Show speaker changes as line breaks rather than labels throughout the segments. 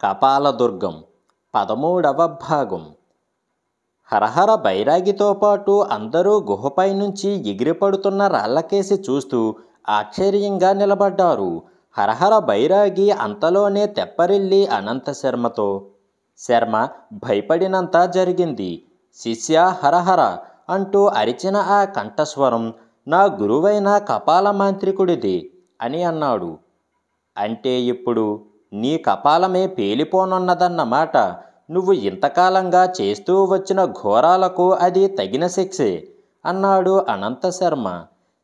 కపాలదుర్గం 13వ భాగం. హరహర బైరాగితో పాటు అందరూ గుహపై నుంచి ఎగిరిపడుతున్న రాళ్లకేసి చూస్తూ ఆశ్చర్యంగా నిలబడ్డారు. హరహర బైరాగి అంతలోనే తెప్పరిల్లి అనంతశర్మతో, శర్మ, భయపడినంత జరిగింది. శిష్య హరహర అంటూ అరిచిన ఆ కంఠస్వరం నా గురువైన కపాల మాంత్రికుడిది అని అన్నాడు. అంటే ఇప్పుడు నీ కపాలమే పేలిపోనున్నదన్నమాట. నువ్వు ఇంతకాలంగా చేస్తూ వచ్చిన ఘోరాలకు అది తగిన శిక్షే అన్నాడు అనంతశర్మ.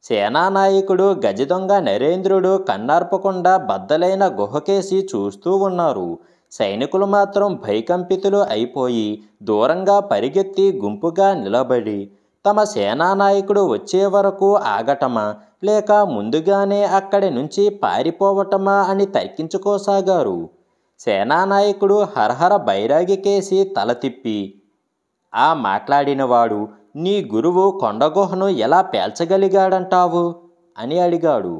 సేనానాయకుడు గజదొంగ నరేంద్రుడు కన్నార్పకుండా బద్దలైన గుహకేసి చూస్తూ ఉన్నారు. సైనికులు మాత్రం భయకంపితులు అయిపోయి దూరంగా పరిగెత్తి గుంపుగా నిలబడి తమ సేనానాయకుడు వచ్చే వరకు ఆగటమా లేక ముందుగానే అక్కడి నుంచి పారిపోవటమా అని తర్కించుకోసాగారు. సేనానాయకుడు హరహర బైరాగికేసి తల తిప్పి, ఆ మాట్లాడినవాడు నీ గురువు కొండగుహను ఎలా పేల్చగలిగాడంటావు అని అడిగాడు.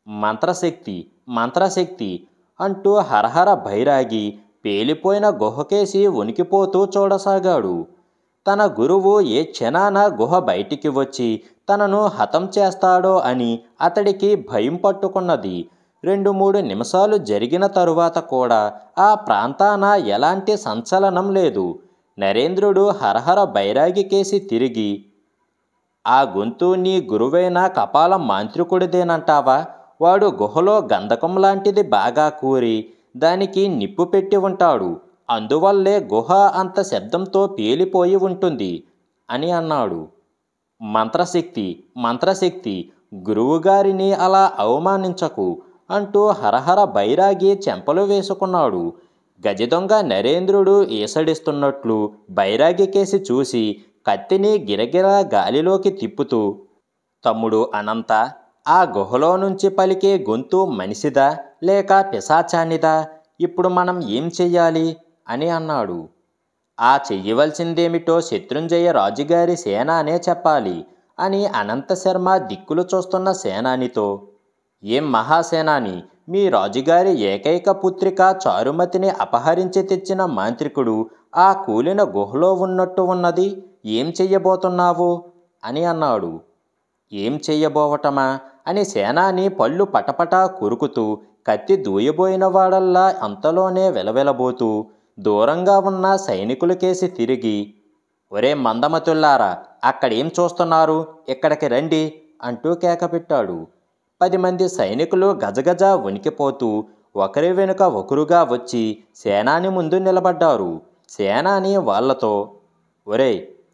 మంత్రశక్తి, మంత్రశక్తి అంటూ హరహర బైరాగి పేలిపోయిన గుహకేసి వణికిపోతూ చూడసాగాడు. తన గురువు ఏ క్షణాన గుహ బయటికి వచ్చి తనను హతం చేస్తాడో అని అతడికి భయం పట్టుకున్నది. 2-3 నిమిషాలు జరిగిన తరువాత కూడా ఆ ప్రాంతాన ఎలాంటి సంచలనం లేదు. నరేంద్రుడు హరహర బైరాగికేసి తిరిగి, ఆ గొంతు నీ గురువైన కపాల మాంత్రికుడిదేనంటావా? వాడు గుహలో గంధకం లాంటిది బాగా కూరి దానికి నిప్పు పెట్టి ఉంటాడు. అందువల్లే గుహ అంత శబ్దంతో పేలిపోయి ఉంటుంది అని అన్నాడు. మంత్రశక్తి, మంత్రశక్తి, గురువుగారిని అలా అవమానించకు అంటూ హరహర బైరాగి చెంపలు వేసుకున్నాడు. గజదొంగ నరేంద్రుడు ఈసడిస్తున్నట్లు బైరాగికేసి చూసి కత్తిని గిరగిరా గాలిలోకి తిప్పుతూ, తమ్ముడు అనంత, ఆ గుహలో నుంచి పలికే గొంతు మనిషిదా లేక పిశాచానిదా? ఇప్పుడు మనం ఏం చెయ్యాలి అని అన్నాడు. ఆ చెయ్యవలసిందేమిటో శత్రుంజయ రాజుగారి సేనానే చెప్పాలి అని అనంతశర్మ దిక్కులు చూస్తున్న సేనానితో, ఏం మహాసేనాని, మీ రాజుగారి ఏకైక పుత్రిక చారుమతిని అపహరించి తెచ్చిన మాంత్రికుడు ఆ కూలిన గుహలో ఉన్నట్టు ఉన్నది. ఏం చెయ్యబోతున్నావు అని అన్నాడు. ఏం చెయ్యబోవటమా అని సేనాని పళ్ళు పటపటా కొరుకుతూ కత్తి దూయబోయిన వాడల్లా అంతలోనే వెలవెలబోతూ దూరంగా ఉన్న సైనికులకేసి తిరిగి, ఒరే మందమతుల్లారా, అక్కడేం చూస్తున్నారు, ఇక్కడికి రండి అంటూ కేకపెట్టాడు. 10 మంది సైనికులు గజగజ వణికిపోతూ ఒకరి వెనుక ఒకరుగా వచ్చి సేనాని ముందు నిలబడ్డారు. సేనాని వాళ్లతో, ఒరే,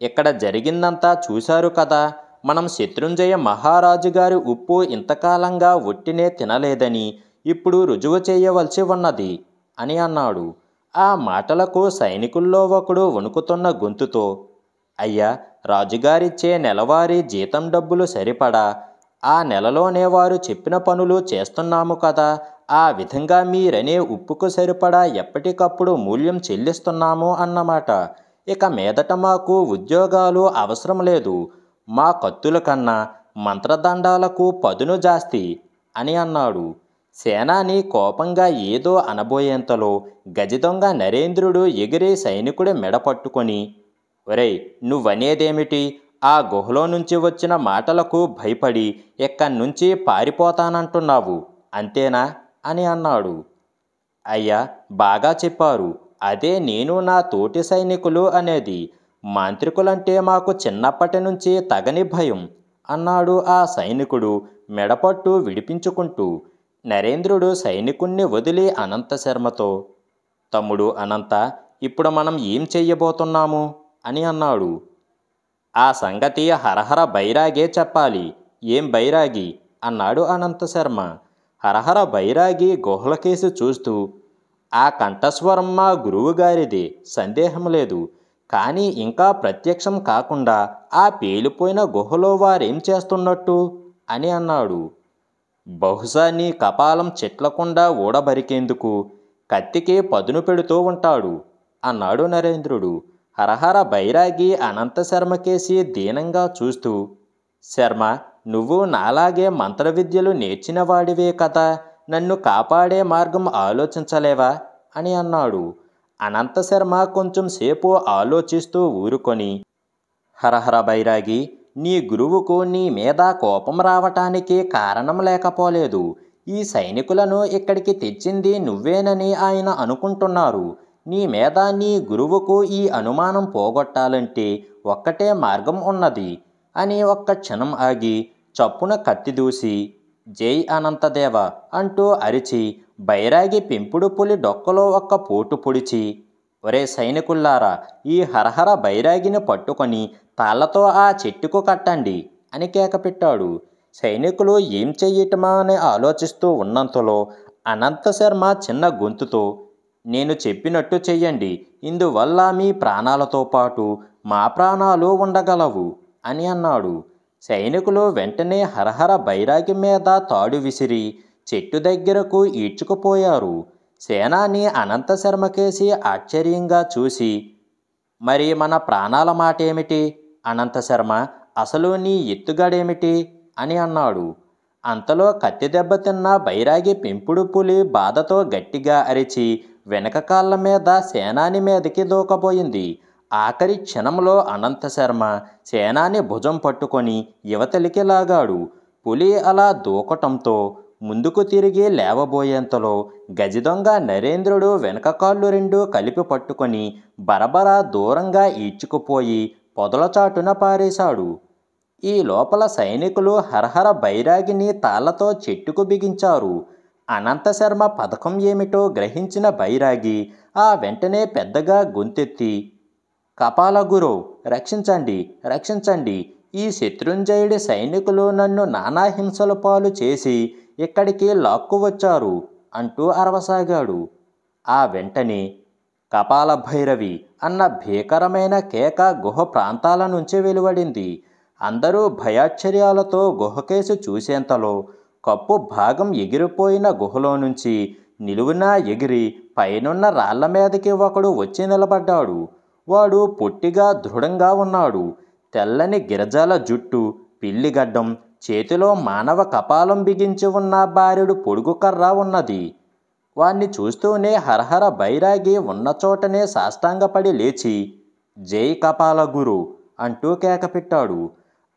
ఇక్కడ జరిగిందంతా చూశారు కదా. మనం శత్రుంజయ మహారాజు గారి ఉప్పు ఇంతకాలంగా ఒట్టినే తినలేదని ఇప్పుడు రుజువు చేయవలసి ఉన్నది అని అన్నాడు. ఆ మాటలకు సైనికుల్లో ఒకడు వణుకుతున్న గొంతుతో, అయ్యా, రాజుగారిచ్చే నెలవారీ జీతం డబ్బులు సరిపడా ఆ నెలలోనే వారు చెప్పిన పనులు చేస్తున్నాము కదా. ఆ విధంగా మీరనే ఉప్పుకు సరిపడా ఎప్పటికప్పుడు మూల్యం చెల్లిస్తున్నాము అన్నమాట. ఇక మీదట మాకు ఉద్యోగాలు అవసరం లేదు. మా కత్తుల కన్నా మంత్రదండాలకు పదును జాస్తి అని అన్నాడు. సేనాని కోపంగా ఏదో అనబోయేంతలో గజదొంగ నరేంద్రుడు ఎగిరి సైనికుడి మెడ పట్టుకొని, ఒరేయ్, నువ్వనేదేమిటి? ఆ గుహలో నుంచి వచ్చిన మాటలకు భయపడి ఇక్కడి నుంచి పారిపోతానంటున్నావు, అంతేనా అని అన్నాడు. అయ్యా, బాగా చెప్పారు. అదే నేను నా తోటి సైనికులు అనేది. మాంత్రికులంటే మాకు చిన్నప్పటి నుంచి తగని భయం అన్నాడు ఆ సైనికుడు మెడపట్టు విడిపించుకుంటూ. నరేంద్రుడు సైనికుణ్ణి వదిలి అనంతశర్మతో, తమ్ముడు అనంత, ఇప్పుడు మనం ఏం చెయ్యబోతున్నాము అని అన్నాడు. ఆ సంగతి హరహర బైరాగే చెప్పాలి. ఏం బైరాగి అన్నాడు అనంతశర్మ. హరహర బైరాగి గుహలకేసి చూస్తూ, ఆ కంఠస్వరం మా గురువుగారిదే, సందేహం లేదు. కానీ ఇంకా ప్రత్యక్షం కాకుండా ఆ పేలిపోయిన గుహలో వారేం చేస్తున్నట్టు అని అన్నాడు. బహుశా నీ కపాలం చిట్లకుండా ఊడబరికేందుకు కత్తికి పదును పెడుతూ ఉంటాడు అన్నాడు నరేంద్రుడు. హరహర బైరాగి అనంతశర్మకేసి దీనంగా చూస్తూ, శర్మ, నువ్వు నాలాగే మంత్రవిద్యలు నేర్చినవాడివే కదా. నన్ను కాపాడే మార్గం ఆలోచించలేవా అని అన్నాడు. అనంతశర్మ కొంచెం సేపు ఆలోచిస్తూ ఊరుకొని, హరహర బైరాగి, నీ గురువుకు నీ మీద కోపం రావటానికి కారణం లేకపోలేదు. ఈ సైనికులను ఇక్కడికి తెచ్చింది నువ్వేనని ఆయన అనుకుంటున్నారు. నీ మీద నీ గురువుకు ఈ అనుమానం పోగొట్టాలంటే ఒక్కటే మార్గం ఉన్నది అని ఒక్క క్షణం ఆగి చప్పున కత్తి దూసి, జై అనంతదేవ అంటూ అరిచి బైరాగి పెంపుడు పులి డొక్కలో ఒక్క పోటు పొడిచి, ఒరే సైనికుల్లారా, ఈ హరహర బైరాగిని పట్టుకొని తాళ్లతో ఆ చెట్టుకు కట్టండి అని కేకపెట్టాడు. సైనికులు ఏం చెయ్యటమా అని ఆలోచిస్తూ ఉన్నంతలో అనంతశర్మ చిన్న గొంతుతో, నేను చెప్పినట్టు చెయ్యండి, ఇందువల్ల మీ ప్రాణాలతో పాటు మా ప్రాణాలు ఉండగలవు అని అన్నాడు. సైనికులు వెంటనే హరహర బైరాగి మీద తాడు విసిరి చెట్టు దగ్గరకు ఈడ్చుకుపోయారు. సేనాని అనంతశర్మకేసి ఆశ్చర్యంగా చూసి, మరి మన ప్రాణాల మాటేమిటి అనంతశర్మ, అసలు నీ ఎత్తుగడేమిటి అని అన్నాడు. అంతలో కత్తి దెబ్బతిన్న బైరాగి పెంపుడు పులి బాధతో గట్టిగా అరిచి వెనక కాళ్ళ మీద సేనాని మీదకి దూకబోయింది. ఆఖరి క్షణంలో అనంతశర్మ సేనాని భుజం పట్టుకొని యువతలికి లాగాడు. పులి అలా దూకటంతో ముందుకు తిరిగి లేవబోయేంతలో గజదొంగ నరేంద్రుడు వెనక కాళ్ళు రెండూ కలిపి పట్టుకొని బరబరా దూరంగా ఈడ్చుకుపోయి పొదల చాటున పారేశాడు. ఈ లోపల సైనికులు హరహర బైరాగిని తాళ్లతో చెట్టుకు బిగించారు. అనంతశర్మ పథకం ఏమిటో గ్రహించిన బైరాగి ఆ వెంటనే పెద్దగా గొంతెత్తి, కపాలగురో, రక్షించండి, రక్షించండి, ఈ శత్రుంజయుడి సైనికులు నన్ను నానా హింసల పాలు చేసి ఇక్కడికి లాక్కువచ్చారు అంటూ అరవసాగాడు. ఆ వెంటనే కపాల భైరవి అన్న భీకరమైన కేక గుహ ప్రాంతాల నుంచి వెలువడింది. అందరూ భయాశ్చర్యాలతో గుహకేసి చూసేంతలో కప్పు భాగం ఎగిరిపోయిన గుహలో నుంచి నిలువునా ఎగిరి పైనున్న రాళ్ల మీదకి ఒకడు వచ్చి నిలబడ్డాడు. వాడు పొట్టిగా దృఢంగా ఉన్నాడు. తెల్లని గిరజాల జుట్టు, పిల్లిగడ్డం, చేతిలో మానవ కపాలం బిగించి ఉన్న బారెడు పొడుగు కర్ర ఉన్నది. వాణ్ణి చూస్తూనే హరహర బైరాగి ఉన్న చోటనే సాష్టాంగపడి లేచి, జై కపాలగురు అంటూ కేకపెట్టాడు.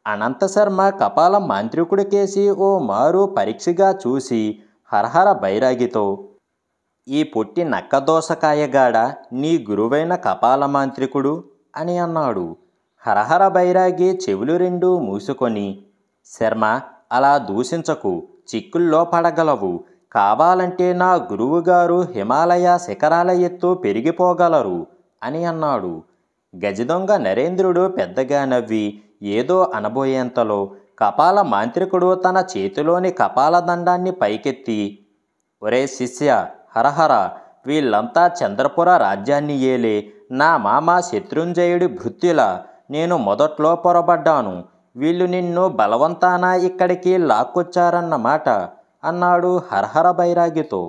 అనంతశర్మ కపాల మాంత్రికుడికేసి ఓ మారు పరీక్షగా చూసి హరహర బైరాగితో, ఈ పొట్టి నక్కదోసకాయగాడ నీ గురువైన కపాల మాంత్రికుడు అని అన్నాడు. హరహర బైరాగి చెవులు రెండూ మూసుకొని, శర్మ, అలా దూషించకు, చిక్కుల్లో పడగలవు. కావాలంటే నా గురువుగారు హిమాలయ శిఖరాల ఎత్తు పెరిగిపోగలరు అని అన్నాడు. గజదొంగ నరేంద్రుడు పెద్దగా నవ్వి ఏదో అనబోయేంతలో కపాల మాంత్రికుడు తన చేతిలోని కపాల దండాన్ని పైకెత్తి, ఒరే శిష్య హరహర, వీళ్ళంతా చంద్రపుర రాజ్యాన్ని ఏలే నా మామ శత్రుంజయుడి భృత్యుల. నేను మొదట్లో పొరబడ్డాను. వీళ్ళు నిన్ను బలవంతాన ఇక్కడికి లాక్కొచ్చారన్నమాట అన్నాడు హరహర బైరాగితో.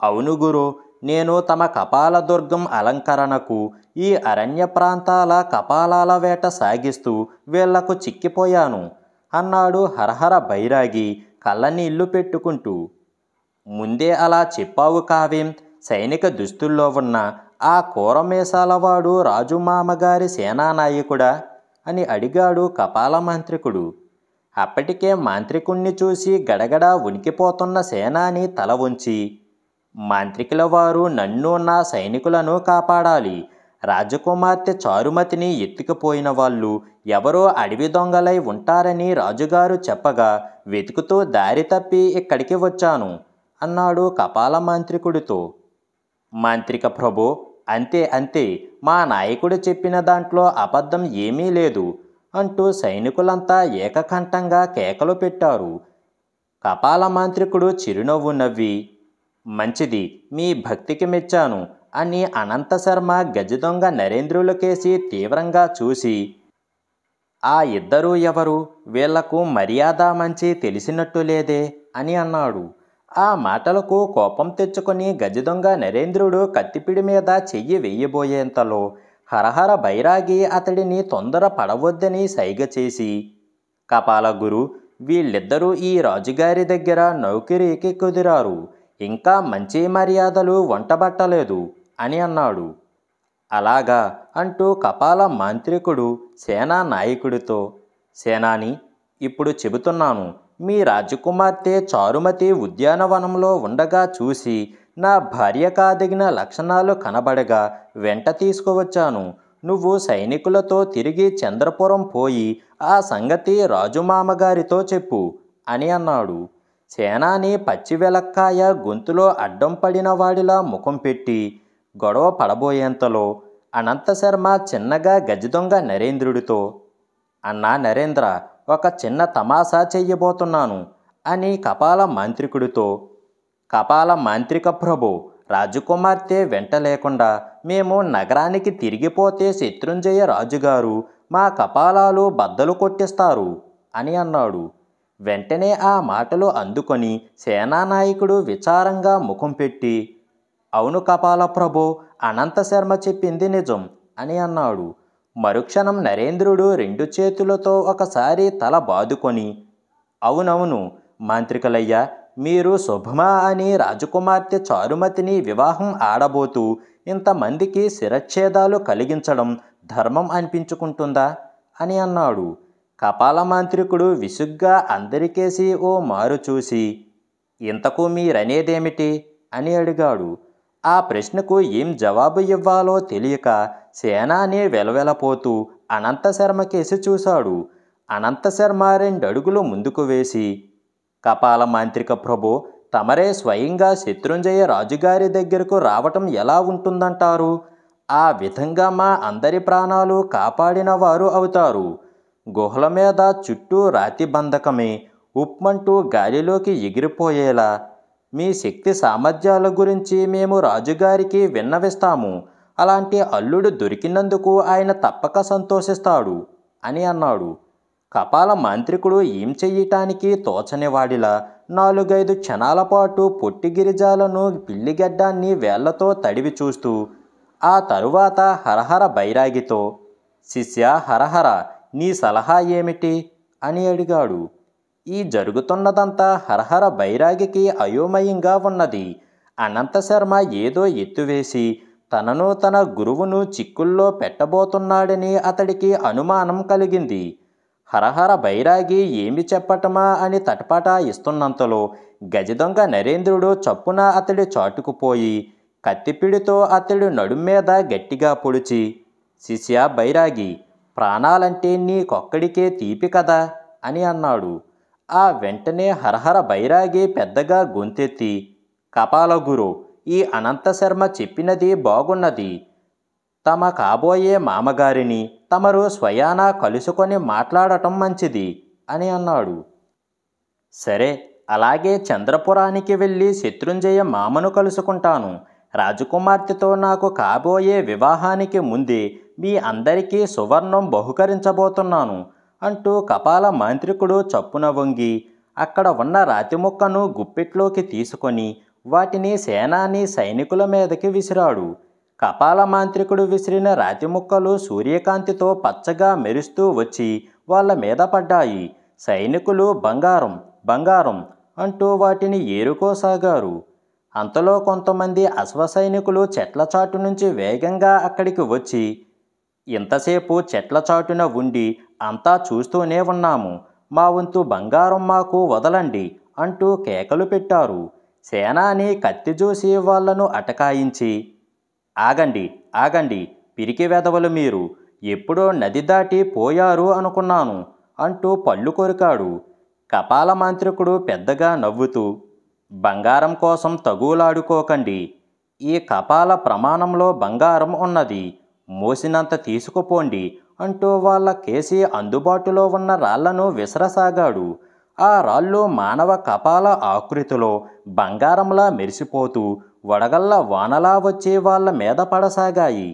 అవును గురు, నేను తమ కపాల దుర్గం అలంకరణకు ఈ అరణ్య ప్రాంతాల కపాలాల వేట సాగిస్తూ వీళ్లకు చిక్కిపోయాను అన్నాడు హరహర బైరాగి కళ్ళనీళ్లు పెట్టుకుంటూ. ముందే అలా చెప్పావు కావేం, సైనిక దుస్తుల్లో ఉన్న ఆ కూరమేసాలవాడు రాజు మామగారి సేనానాయకుడా అని అడిగాడు కపాల మాంత్రికుడు. అప్పటికే మాంత్రికుణ్ణి చూసి గడగడా ఉనికిపోతున్న సేనాని తల వంచి, మాంత్రికుల వారు నన్ను నా సైనికులను కాపాడాలి. రాజకుమార్తె చారుమతిని ఎత్తుకుపోయిన వాళ్ళు ఎవరో అడవి దొంగలై ఉంటారని రాజుగారు చెప్పగా వెతుకుతూ దారి తప్పి ఇక్కడికి వచ్చాను అన్నాడు కపాల మాంత్రికుడితో. మాంత్రిక ప్రభో, అంతే అంతే, మా నాయకుడు చెప్పిన దాంట్లో అబద్ధం ఏమీ లేదు అంటూ సైనికులంతా ఏకకంఠంగా కేకలు పెట్టారు. కపాల మాంత్రికుడు చిరునవ్వు నవ్వి, మంచిది, మీ భక్తికి మెచ్చాను అని అనంతశర్మ గజదొంగ నరేంద్రులకేసి తీవ్రంగా చూసి, ఆ ఇద్దరూ ఎవరు, వీళ్లకు మర్యాద మంచి తెలిసినట్టు లేదే అని అన్నాడు. ఆ మాటలకు కోపం తెచ్చుకొని గజదొంగ నరేంద్రుడు కత్తిపిడి మీద చెయ్యి వెయ్యబోయేంతలో హరహర బైరాగి అతడిని తొందర పడవద్దని సైగ చేసి, కపాలగురు, వీళ్ళిద్దరూ ఈ రాజుగారి దగ్గర నౌకరీకి కుదిరారు. ఇంకా మంచి మర్యాదలు వంటబట్టలేదు అని అన్నాడు. అలాగా అంటూ కపాల మాంత్రికుడు సేనా నాయకుడితో, సేనాని, ఇప్పుడు చెబుతున్నాను, మీ రాజకుమార్తె చారుమతి ఉద్యానవనంలో ఉండగా చూసి నా భార్య కాదగిన లక్షణాలు కనబడగా వెంట తీసుకువచ్చాను. నువ్వు సైనికులతో తిరిగి చంద్రపురం పోయి ఆ సంగతి రాజుమామగారితో చెప్పు అని అన్నాడు. సేనాని పచ్చివెలక్కాయ గొంతులో అడ్డం పడిన వాడిలా ముఖం పెట్టి గొడవ పడబోయేంతలో అనంతశర్మ చిన్నగా గజదొంగ నరేంద్రుడితో, అన్నా నరేంద్ర, ఒక చిన్న తమాషా చెయ్యబోతున్నాను అని కపాల మాంత్రికుడితో, కపాల మాంత్రిక ప్రభు, రాజకుమార్తె వెంట లేకుండా మేము నగరానికి తిరిగిపోతే శత్రుంజయ రాజుగారు మా కపాలాలు బద్దలు కొట్టిస్తారు అని అన్నాడు. వెంటనే ఆ మాటలు అందుకొని సేనానాయకుడు విచారంగా ముఖం పెట్టి, అవును కపాల ప్రభు, అనంతశర్మ చెప్పింది నిజం అని అన్నాడు. మరుక్షణం నరేంద్రుడు రెండు చేతులతో ఒకసారి తల బాదుకొని, అవునవును మాంత్రికులయ్యా, మీరు శుభమా అని రాజకుమార్తె చారుమతిని వివాహం ఆడబోతూ ఇంతమందికి శిరచ్ఛేదాలు కలిగించడం ధర్మం అనిపించుకుంటుందా అని అన్నాడు. కపాల మాంత్రికుడు విసుగ్గా అందరికేసి ఓ మారు చూసి, ఇంతకు మీరనేదేమిటి అని అడిగాడు. ఆ ప్రశ్నకు ఏం జవాబు ఇవ్వాలో తెలియక సేనాని వెలవెలపోతూ అనంతశర్మకేసి చూశాడు. అనంతశర్మ రెండడుగులు ముందుకు వేసి, కపాల మాంత్రిక ప్రభు, తమరే స్వయంగా శత్రుంజయ రాజుగారి దగ్గరకు రావటం ఎలా ఉంటుందంటారు? ఆ విధంగా మా అందరి ప్రాణాలు కాపాడిన వారు అవుతారు. గుహల మీద చుట్టూ రాతి బంధకమే ఉప్మంటూ గాలిలోకి ఎగిరిపోయేలా మీ శక్తి సామర్థ్యాల గురించి మేము రాజుగారికి విన్నవిస్తాము. అలాంటి అల్లుడు దొరికినందుకు ఆయన తప్పక సంతోషిస్తాడు అని అన్నాడు. కపాల మాంత్రికుడు ఏం చెయ్యటానికి తోచనివాడిలా 4-5 క్షణాల పాటు పొట్టి గిరిజాలను పిల్లిగడ్డాన్ని వేళ్లతో తడివి చూస్తూ ఆ తరువాత హరహర బైరాగితో, శిష్య హరహర, నీ సలహా ఏమిటి అని అడిగాడు. ఈ జరుగుతున్నదంతా హరహర బైరాగికి అయోమయంగా ఉన్నది. అనంతశర్మ ఏదో ఎత్తువేసి తనను తన గురువును చిక్కుల్లో పెట్టబోతున్నాడని అతడికి అనుమానం కలిగింది. హరహర బైరాగి ఏమి చెప్పటమా అని తటపటాయిస్తున్నంతలో గజదొంగ నరేంద్రుడు చప్పున అతడి చాటుకుపోయి కత్తిపిడితో అతడి నడుం మీద గట్టిగా పొడిచి, శిష్య బైరాగి, ప్రాణాలంటే నీకొక్కడికే తీపి కదా అని అన్నాడు. ఆ వెంటనే హరహర బైరాగి పెద్దగా గొంతెత్తి, కపాలగురు, ఈ అనంతశర్మ చెప్పినది బాగున్నది. తమ కాబోయే మామగారిని తమరు స్వయానా కలుసుకొని మాట్లాడటం మంచిది అని అన్నాడు. సరే, అలాగే చంద్రపురానికి వెళ్ళి శత్రుంజయ మామను కలుసుకుంటాను. రాజకుమార్తెతో నాకు కాబోయే వివాహానికి ముందే మీ అందరికీ సువర్ణం బహుకరించబోతున్నాను అంటూ కపాల మాంత్రికుడు చప్పున వంగి అక్కడ ఉన్న రాతి ముక్కను గుప్పెట్లోకి తీసుకొని వాటిని సేనాని సైనికుల మీదకి విసిరాడు. కపాల మాంత్రికుడు విసిరిన రాతి ముక్కలు సూర్యకాంతితో పచ్చగా మెరుస్తూ వచ్చి వాళ్ళ మీద పడ్డాయి. సైనికులు బంగారం బంగారం అంటూ వాటిని ఏరుకోసాగారు. అంతలో కొంతమంది అశ్వసైనికులు చెట్ల చాటు నుంచి వేగంగా అక్కడికి వచ్చి, ఇంతసేపు చెట్ల చాటున ఉండి అంతా చూస్తూనే ఉన్నాము, మా వంతు బంగారం మాకు వదలండి అంటూ కేకలు పెట్టారు. సేనాని కత్తి చూసి వాళ్లను అటకాయించి, ఆగండి ఆగండి, పిరికి వెధవలు మీరు, ఎప్పుడో నది దాటి పోయారు అనుకున్నాను అంటూ పళ్ళు కొరికాడు. కపాల మాంత్రికుడు పెద్దగా నవ్వుతూ, బంగారం కోసం తగులాడుకోకండి, ఈ కపాల ప్రమాణంలో బంగారం ఉన్నది, మోసినంత తీసుకుపోండి అంటూ వాళ్ళ కేసి అందుబాటులో ఉన్న రాళ్లను విసరసాగాడు. ఆ రాళ్ళు మానవ కపాల ఆకృతిలో బంగారంలా మెరిసిపోతూ వడగళ్ళ వానలా వచ్చి వాళ్ళ మీద పడసాగాయి.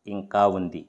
ఇంకా ఉంది.